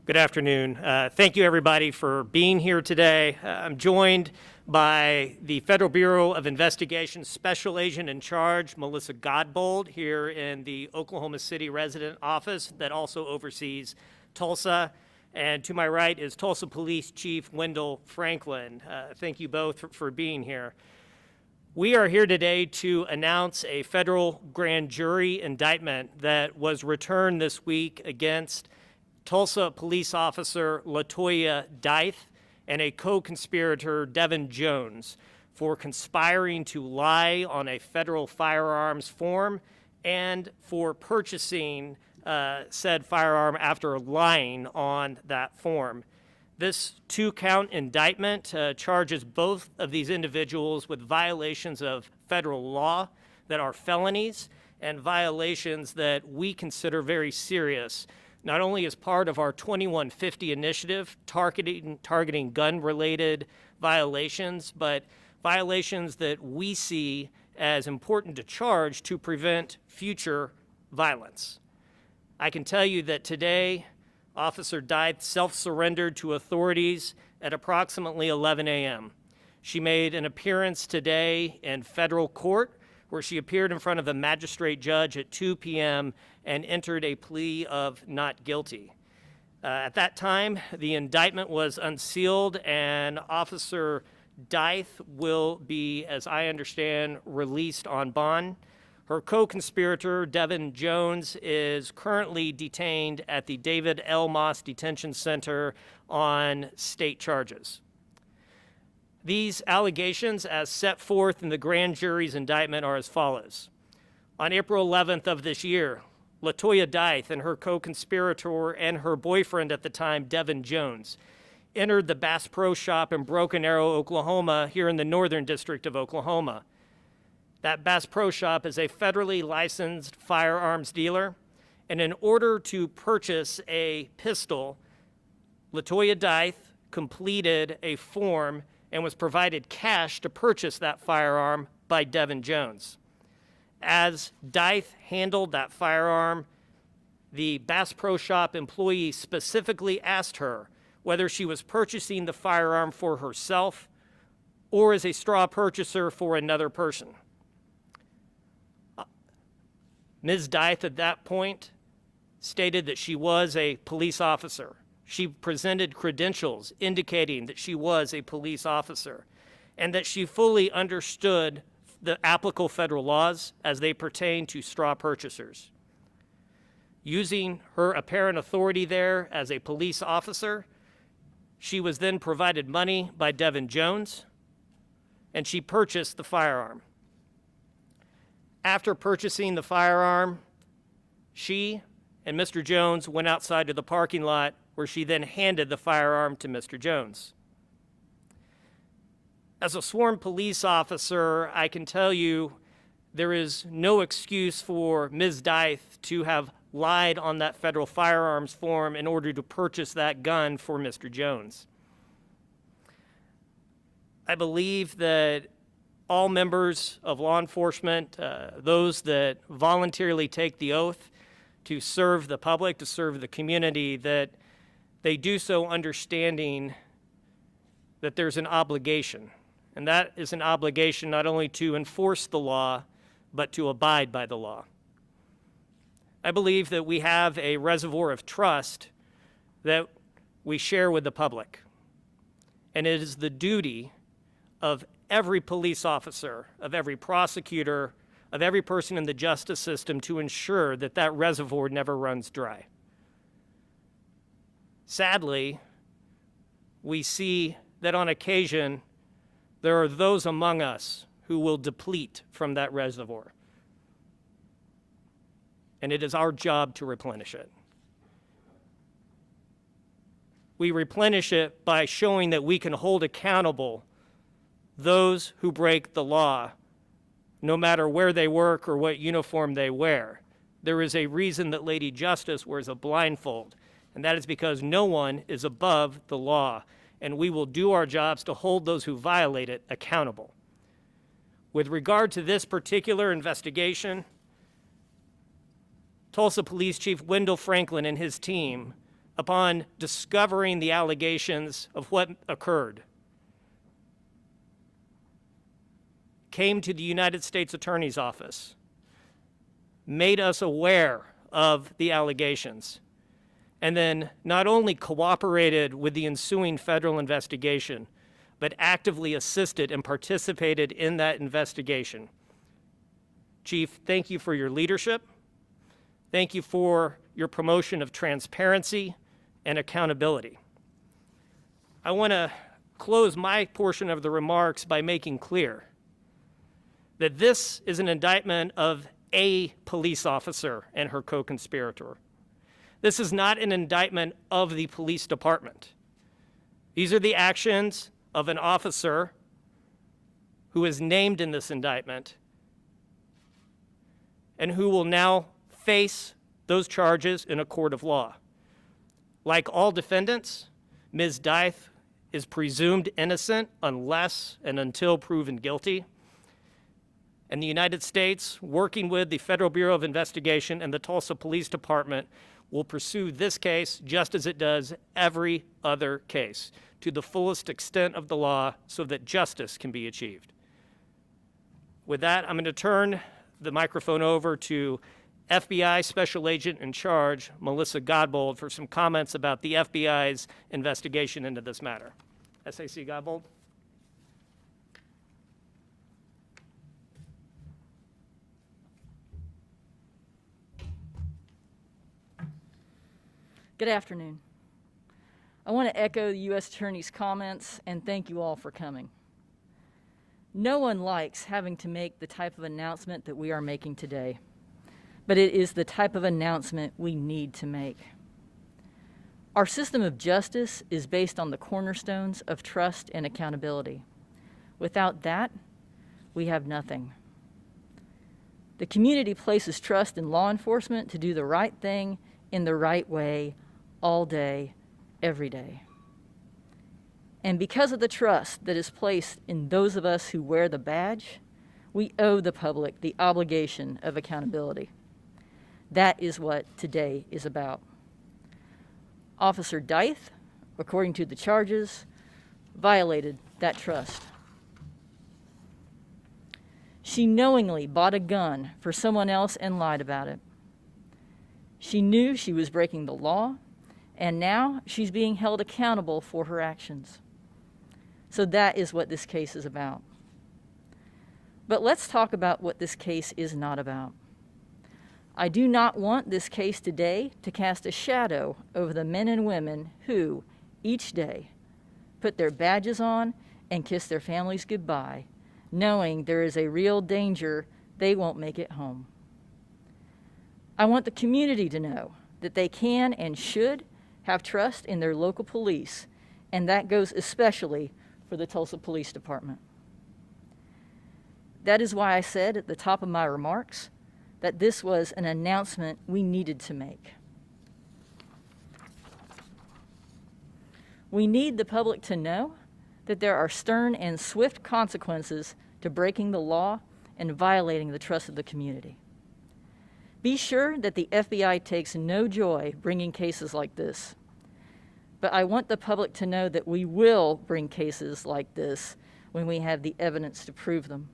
Good afternoon. Thank you, everybody, for being here today. I'm joined by the Federal Bureau of Investigation Special Agent in Charge, Melissa Godbold, here in the Oklahoma City resident office that also oversees Tulsa. And to my right is Tulsa Police Chief Wendell Franklin. Thank you both for being here. We are here today to announce a federal grand jury indictment that was returned this week against Tulsa police officer LaToya Dyth and a co-conspirator, Devin Jones, for conspiring to lie on a federal firearms form and for purchasing said firearm after lying on that form. This two-count indictment charges both of these individuals with violations of federal law that are felonies and violations that we consider very serious, not only as part of our 2150 initiative targeting gun-related violations, but violations that we see as important to charge to prevent future violence. I can tell you that today, Officer Dyth self-surrendered to authorities at approximately 11 a.m. She made an appearance today in federal court where she appeared in front of the magistrate judge at 2 p.m. and entered a plea of not guilty. At that time, the indictment was unsealed, and Officer Dyth will be, as I understand, released on bond. Her co-conspirator, Devin Jones, is currently detained at the David L. Moss Detention Center on state charges. These allegations, as set forth in the grand jury's indictment, are as follows. On April 11th of this year, LaToya Dyth and her co-conspirator and her boyfriend at the time, Devin Jones, entered the Bass Pro Shop in Broken Arrow, Oklahoma, here in the Northern District of Oklahoma. That Bass Pro Shop is a federally licensed firearms dealer, and in order to purchase a pistol, LaToya Dyth completed a form and was provided cash to purchase that firearm by Devin Jones. As Dyth handled that firearm, the Bass Pro Shop employee specifically asked her whether she was purchasing the firearm for herself or as a straw purchaser for another person. Ms. Dyth at that point stated that she was a police officer. She presented credentials indicating that she was a police officer and that she fully understood the applicable federal laws as they pertain to straw purchasers. Using her apparent authority there as a police officer, she was then provided money by Devin Jones, and she purchased the firearm. After purchasing the firearm, she and Mr. Jones went outside to the parking lot where she then handed the firearm to Mr. Jones. As a sworn police officer, I can tell you there is no excuse for Ms. Dyth to have lied on that federal firearms form in order to purchase that gun for Mr. Jones. I believe that all members of law enforcement, those that voluntarily take the oath to serve the public, to serve the community, that they do so understanding that there's an obligation. And that is an obligation not only to enforce the law, but to abide by the law. I believe that we have a reservoir of trust that we share with the public. And it is the duty of every police officer, of every prosecutor, of every person in the justice system to ensure that that reservoir never runs dry. Sadly, we see that on occasion, there are those among us who will deplete from that reservoir. And it is our job to replenish it. We replenish it by showing that we can hold accountable those who break the law, no matter where they work or what uniform they wear. There is a reason that Lady Justice wears a blindfold, and that is because no one is above the law, and we will do our jobs to hold those who violate it accountable. With regard to this particular investigation, Tulsa Police Chief Wendell Franklin and his team upon discovering the allegations of what occurred, came to the United States Attorney's Office, made us aware of the allegations, and then not only cooperated with the ensuing federal investigation, but actively assisted and participated in that investigation. Chief, thank you for your leadership. Thank you for your promotion of transparency and accountability. I want to close my portion of the remarks by making clear that this is an indictment of a police officer and her co-conspirator. This is not an indictment of the police department. These are the actions of an officer who is named in this indictment and who will now face those charges in a court of law. Like all defendants, Ms. Deith is presumed innocent unless and until proven guilty. And the United States, working with the Federal Bureau of Investigation and the Tulsa Police Department, will pursue this case just as it does every other case to the fullest extent of the law so that justice can be achieved. With that, I'm going to turn the microphone over to FBI Special Agent in Charge, Melissa Godbold, for some comments about the FBI's investigation into this matter. SAC Godbold. Good afternoon. I want to echo the U.S. Attorney's comments and thank you all for coming. No one likes having to make the type of announcement that we are making today, but it is the type of announcement we need to make. Our system of justice is based on the cornerstones of trust and accountability. Without that, we have nothing. The community places trust in law enforcement to do the right thing in the right way all day, every day. And because of the trust that is placed in those of us who wear the badge, we owe the public the obligation of accountability. That is what today is about. Officer Deith, according to the charges, violated that trust. She knowingly bought a gun for someone else and lied about it. She knew she was breaking the law, and now she's being held accountable for her actions. So that is what this case is about. But let's talk about what this case is not about. I do not want this case today to cast a shadow over the men and women who, each day, put their badges on and kiss their families goodbye, knowing there is a real danger they won't make it home. I want the community to know that they can and should have trust in their local police, and that goes especially for the Tulsa Police Department. That is why I said at the top of my remarks that this was an announcement we needed to make. We need the public to know that there are stern and swift consequences to breaking the law and violating the trust of the community. Be sure that the FBI takes no joy bringing cases like this. But I want the public to know that we will bring cases like this when we have the evidence to prove them.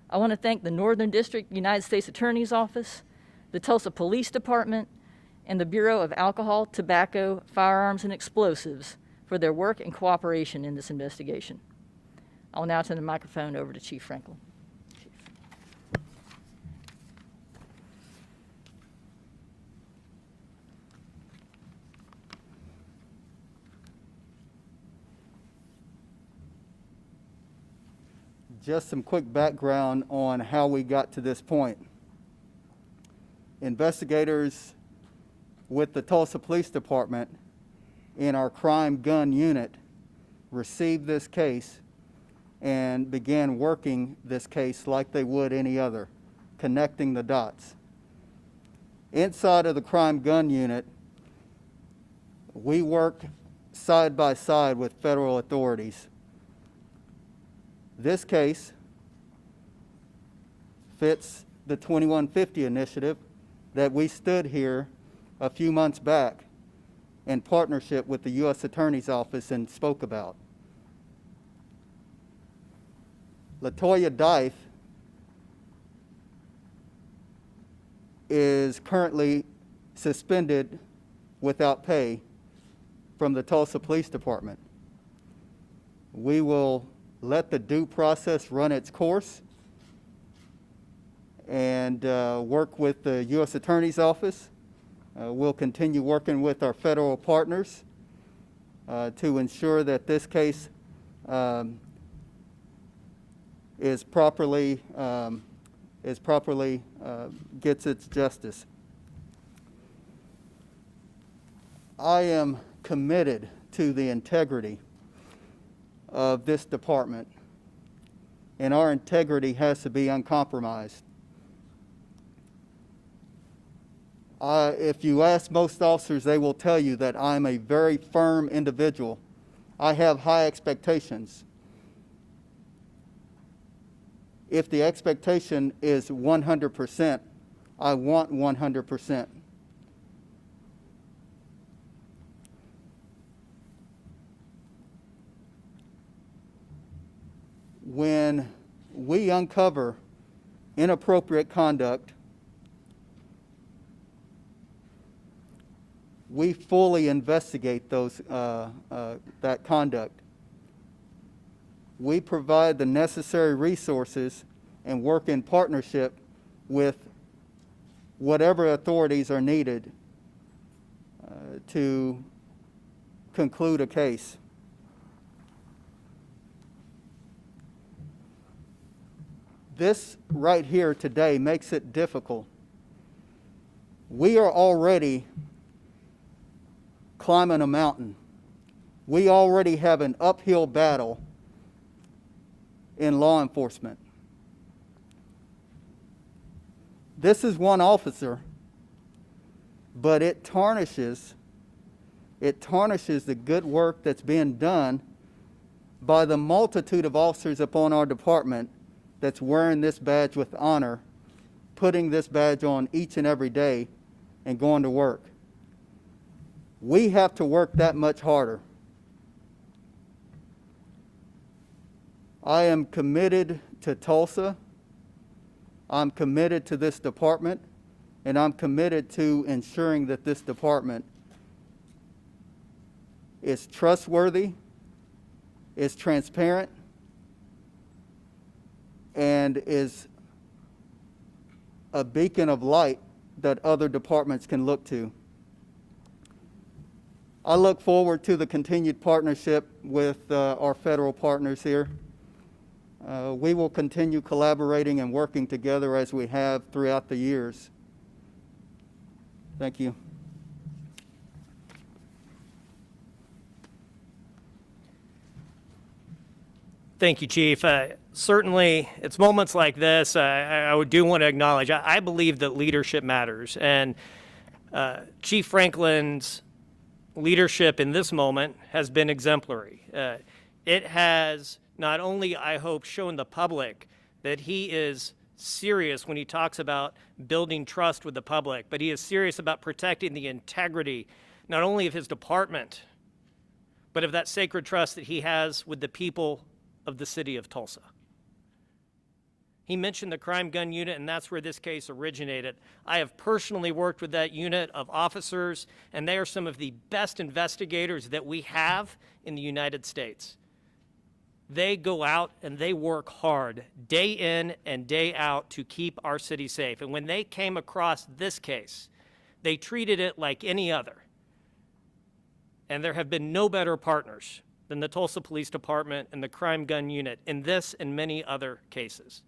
I want to thank the Northern District United States Attorney's Office, the Tulsa Police Department, and the Bureau of Alcohol, Tobacco, Firearms, and Explosives for their work and cooperation in this investigation. I will now turn the microphone over to Chief Franklin. Just some quick background on how we got to this point. Investigators with the Tulsa Police Department in our crime gun unit received this case and began working this case like they would any other, connecting the dots. Inside of the crime gun unit, we work side by side with federal authorities. This case fits the 2150 initiative that we stood here a few months back in partnership with the U.S. Attorney's Office and spoke about. LaToya Dife is currently suspended without pay from the Tulsa Police Department. We will let the due process run its course and work with the U.S. Attorney's Office. We'll continue working with our federal partners to ensure that this case is properly gets its justice. I am committed to the integrity of this department, and our integrity has to be uncompromised. If you ask most officers, they will tell you that I'm a very firm individual. I have high expectations. If the expectation is 100%, I want 100%. When we uncover inappropriate conduct, we fully investigate that conduct. We provide the necessary resources and work in partnership with whatever authorities are needed to conclude a case. This right here today makes it difficult. We are already climbing a mountain. We already have an uphill battle in law enforcement. This is one officer, but it tarnishes the good work that's being done by the multitude of officers upon our department that's wearing this badge with honor, putting this badge on each and every day and going to work. We have to work that much harder. I am committed to Tulsa. I'm committed to this department, and I'm committed to ensuring that this department is trustworthy, is transparent, and is a beacon of light that other departments can look to. I look forward to the continued partnership with our federal partners here. We will continue collaborating and working together as we have throughout the years. Thank you. Thank you, Chief. Certainly, it's moments like this I do want to acknowledge. I believe that leadership matters, and Chief Franklin's leadership in this moment has been exemplary. It has not only, I hope, shown the public that he is serious when he talks about building trust with the public, but he is serious about protecting the integrity not only of his department, but of that sacred trust that he has with the people of the city of Tulsa. He mentioned the crime gun unit, and that's where this case originated. I have personally worked with that unit of officers, and they are some of the best investigators that we have in the United States. They go out and they work hard, day in and day out, to keep our city safe. And when they came across this case, they treated it like any other. And there have been no better partners than the Tulsa Police Department and the crime gun unit in this and many other cases.